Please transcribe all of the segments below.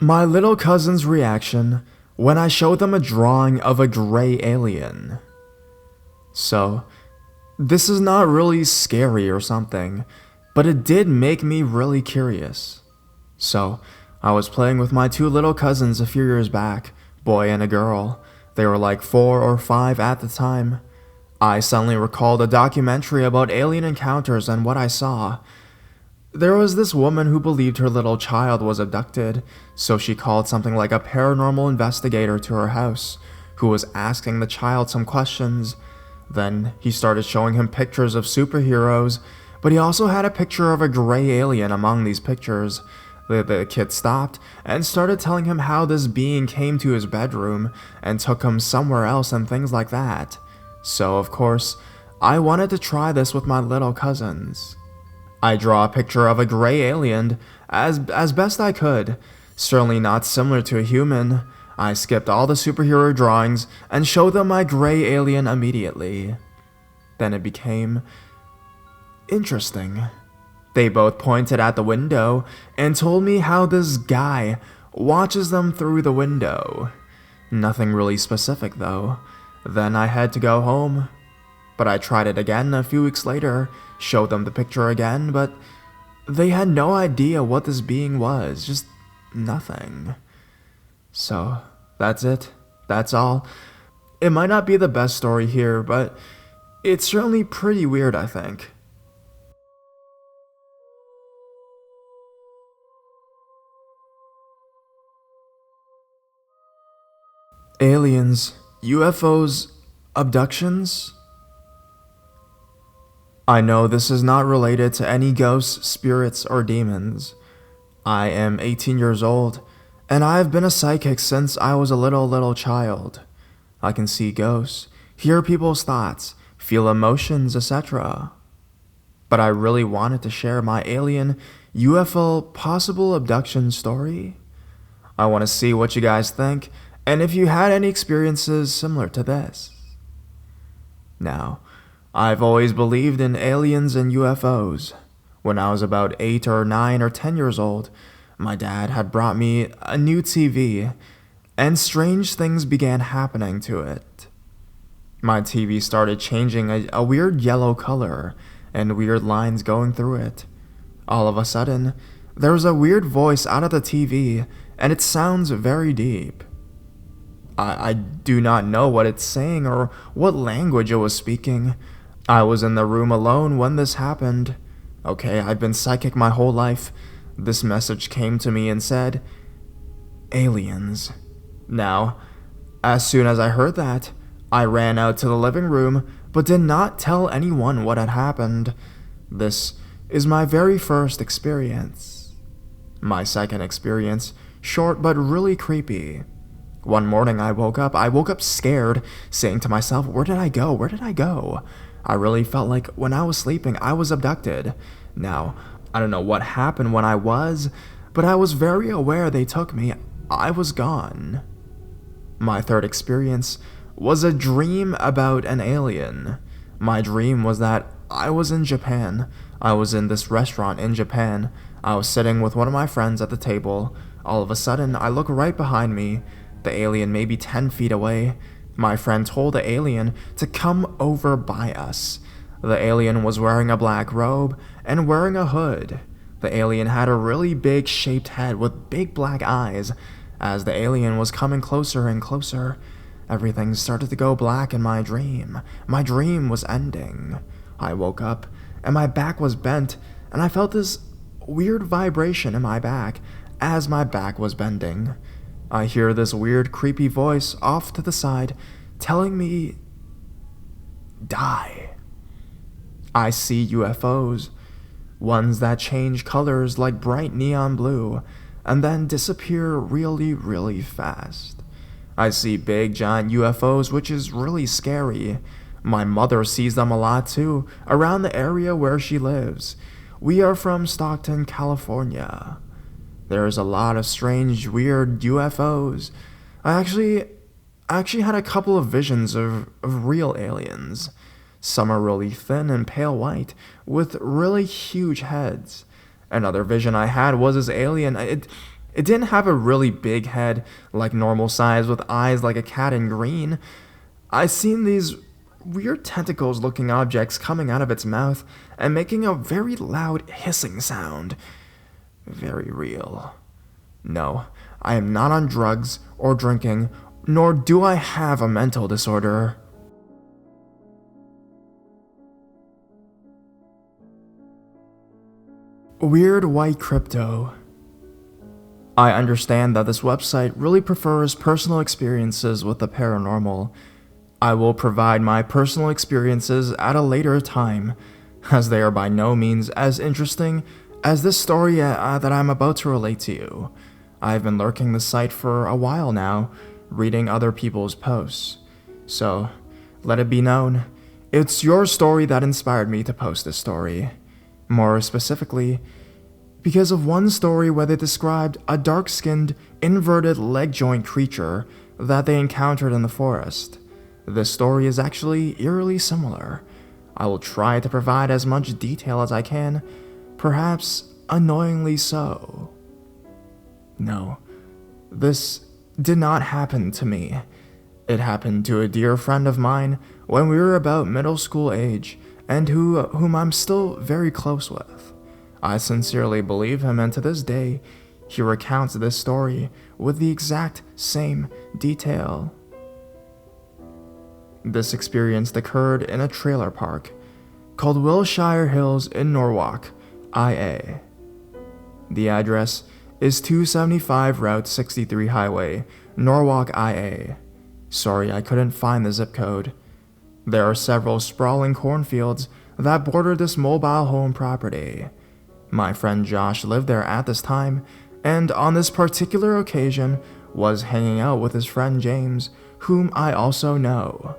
My little cousin's reaction when I showed them a drawing of a gray alien. So, this is not really scary or something, but it did make me really curious. So, I was playing with my two little cousins a few years back, boy and a girl. They were like 4 or 5 at the time. I suddenly recalled a documentary about alien encounters and what I saw. There was this woman who believed her little child was abducted, so she called something like a paranormal investigator to her house, who was asking the child some questions. Then he started showing him pictures of superheroes, but he also had a picture of a gray alien among these pictures. The kid stopped and started telling him how this being came to his bedroom and took him somewhere else and things like that. So, of course, I wanted to try this with my little cousins. I draw a picture of a gray alien as best I could, certainly not similar to a human. I skipped all the superhero drawings and showed them my gray alien immediately. Then it became interesting. They both pointed at the window and told me how this guy watches them through the window. Nothing really specific though. Then I had to go home. But I tried it again a few weeks later, showed them the picture again, but they had no idea what this being was, just nothing. So, that's it. That's all. It might not be the best story here, but it's certainly pretty weird, I think. Aliens, UFOs, abductions? I know this is not related to any ghosts, spirits, or demons. I am 18 years old, and I have been a psychic since I was a little child. I can see ghosts, hear people's thoughts, feel emotions, etc. But I really wanted to share my alien, UFO, possible abduction story. I want to see what you guys think, and if you had any experiences similar to this. Now, I've always believed in aliens and UFOs. When I was about 8 or 9 or 10 years old, my dad had brought me a new TV, and strange things began happening to it. My TV started changing a weird yellow color, and weird lines going through it. All of a sudden, there was a weird voice out of the TV, and it sounds very deep. I do not know what it's saying or what language it was speaking. I was in the room alone when this happened. Okay, I've been psychic my whole life. This message came to me and said, aliens. Now, as soon as I heard that, I ran out to the living room, but did not tell anyone what had happened. This is my very first experience. My second experience, short but really creepy. One morning I woke up scared, saying to myself, where did I go? Where did I go? I really felt like when I was sleeping, I was abducted. Now, I don't know what happened when I was, but I was very aware they took me. I was gone. My third experience was a dream about an alien. My dream was that I was in Japan. I was in this restaurant in Japan. I was sitting with one of my friends at the table. All of a sudden, I look right behind me. The alien may be 10 feet away. My friend told the alien to come over by us. The alien was wearing a black robe and wearing a hood. The alien had a really big shaped head with big black eyes. As the alien was coming closer and closer, everything started to go black in my dream. My dream was ending. I woke up and my back was bent, and I felt this weird vibration in my back as my back was bending. I hear this weird, creepy voice off to the side telling me, die. I see UFOs, ones that change colors like bright neon blue, and then disappear really fast. I see big giant UFOs, which is really scary. My mother sees them a lot too, around the area where she lives. We are from Stockton, California. There's a lot of strange, weird UFOs. I actually had a couple of visions of real aliens. Some are really thin and pale white, with really huge heads. Another vision I had was this alien. It It didn't have a really big head, like normal size, with eyes like a cat in green. I seen these weird tentacles looking objects coming out of its mouth and making a very loud hissing sound. Very real. No, I am not on drugs or drinking, nor do I have a mental disorder. Weird white crypto. I understand that this website really prefers personal experiences with the paranormal. I will provide my personal experiences at a later time, as they are by no means as interesting as this story that I'm about to relate to you. I've been lurking the site for a while now, reading other people's posts. So, let it be known, it's your story that inspired me to post this story. More specifically, because of one story where they described a dark-skinned, inverted leg joint creature that they encountered in the forest. This story is actually eerily similar. I will try to provide as much detail as I can, perhaps annoyingly so. No, this did not happen to me. It happened to a dear friend of mine when we were about middle school age, and whom I'm still very close with. I sincerely believe him, and to this day, he recounts this story with the exact same detail. This experience occurred in a trailer park called Wilshire Hills in Norwalk, IA. The address is 275 Route 63 Highway, Norwalk, IA. Sorry, I couldn't find the zip code. There are several sprawling cornfields that border this mobile home property. My friend Josh lived there at this time, and on this particular occasion was hanging out with his friend James, whom I also know.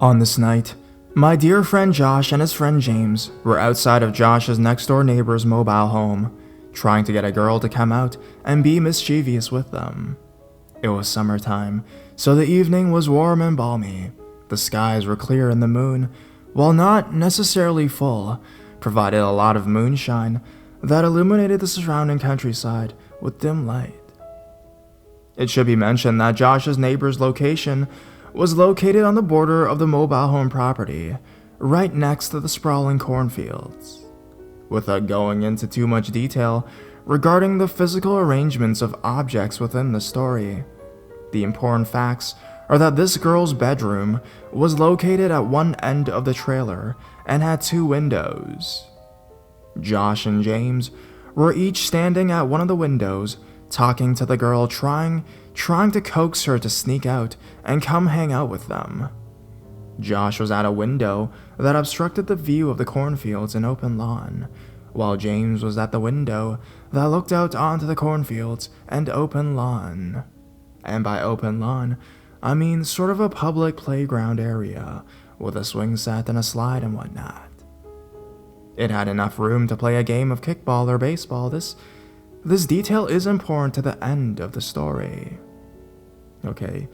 On this night, my dear friend Josh and his friend James were outside of Josh's next-door neighbor's mobile home, trying to get a girl to come out and be mischievous with them. It was summertime, so the evening was warm and balmy. The skies were clear and the moon, while not necessarily full, provided a lot of moonshine that illuminated the surrounding countryside with dim light. It should be mentioned that Josh's neighbor's location was located on the border of the mobile home property, right next to the sprawling cornfields. Without going into too much detail regarding the physical arrangements of objects within the story, the important facts are that this girl's bedroom was located at one end of the trailer and had 2 windows. Josh and James were each standing at one of the windows, talking to the girl, trying to coax her to sneak out and come hang out with them. Josh was at a window that obstructed the view of the cornfields and open lawn, while James was at the window that looked out onto the cornfields and open lawn. And by open lawn, I mean sort of a public playground area with a swing set and a slide and whatnot. It had enough room to play a game of kickball or baseball. This detail is important to the end of the story. Okay,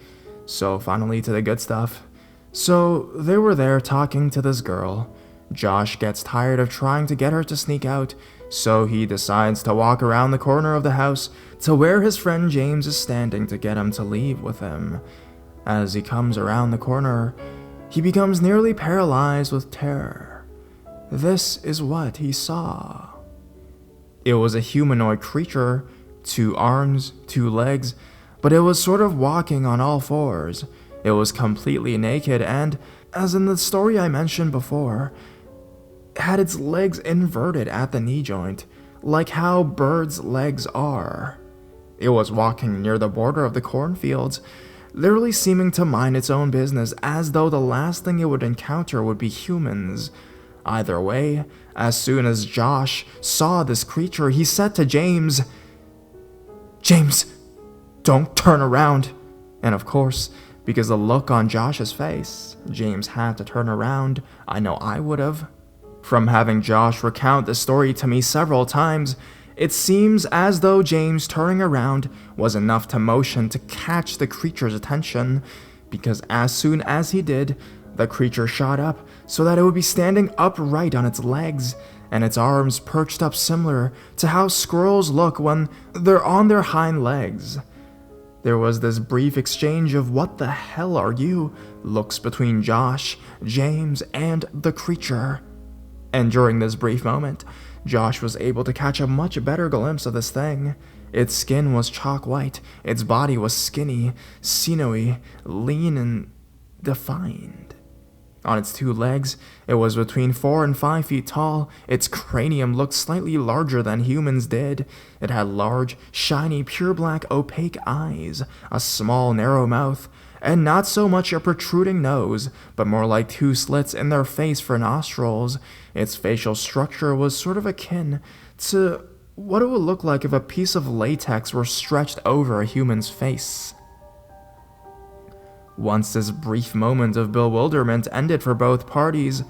so finally to the good stuff. So they were there talking to this girl. Josh gets tired of trying to get her to sneak out, so he decides to walk around the corner of the house to where his friend James is standing to get him to leave with him. As he comes around the corner, he becomes nearly paralyzed with terror. This is what he saw. It was a humanoid creature, 2 arms, 2 legs, but it was sort of walking on all 4s. It was completely naked and, as in the story I mentioned before, had its legs inverted at the knee joint, like how birds' legs are. It was walking near the border of the cornfields, literally seeming to mind its own business, as though the last thing it would encounter would be humans. Either way, as soon as Josh saw this creature, he said to James, "James, don't turn around." And of course, because the look on Josh's face, James had to turn around. I know I would have. From having Josh recount the story to me several times, it seems as though James turning around was enough to motion to catch the creature's attention, because as soon as he did, the creature shot up so that it would be standing upright on its legs, and its arms perched up similar to how squirrels look when they're on their hind legs. There was this brief exchange of "what the hell are you?" looks between Josh, James, and the creature. And during this brief moment, Josh was able to catch a much better glimpse of this thing. Its skin was chalk white, its body was skinny, sinewy, lean, and defined. On its two legs, it was between 4 and 5 feet tall. Its cranium looked slightly larger than humans did. It had large, shiny, pure black, opaque eyes, a small, narrow mouth, and not so much a protruding nose, but more like 2 slits in their face for nostrils. Its facial structure was sort of akin to what it would look like if a piece of latex were stretched over a human's face. Once this brief moment of bewilderment ended for both parties,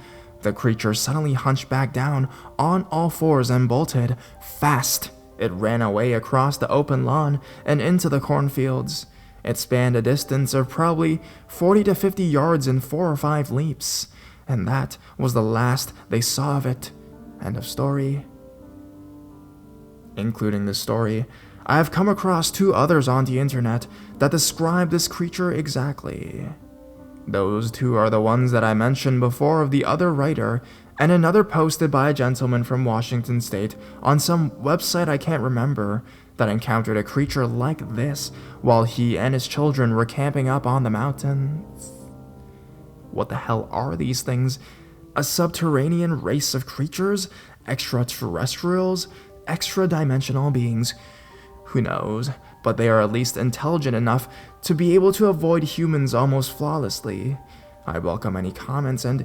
the creature suddenly hunched back down on all fours and bolted. Fast! It ran away across the open lawn and into the cornfields. It spanned a distance of probably 40 to 50 yards in 4 or 5 leaps, and that was the last they saw of it. End of story. Including this story, I have come across 2 others on the internet that describe this creature exactly. Those 2 are the ones that I mentioned before of the other writer, and another posted by a gentleman from Washington State on some website I can't remember that encountered a creature like this while he and his children were camping up on the mountains. What the hell are these things? A subterranean race of creatures? Extraterrestrials? Extra-dimensional beings? Who knows, but they are at least intelligent enough to be able to avoid humans almost flawlessly. I welcome any comments, and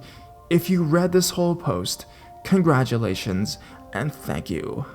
if you read this whole post, congratulations and thank you.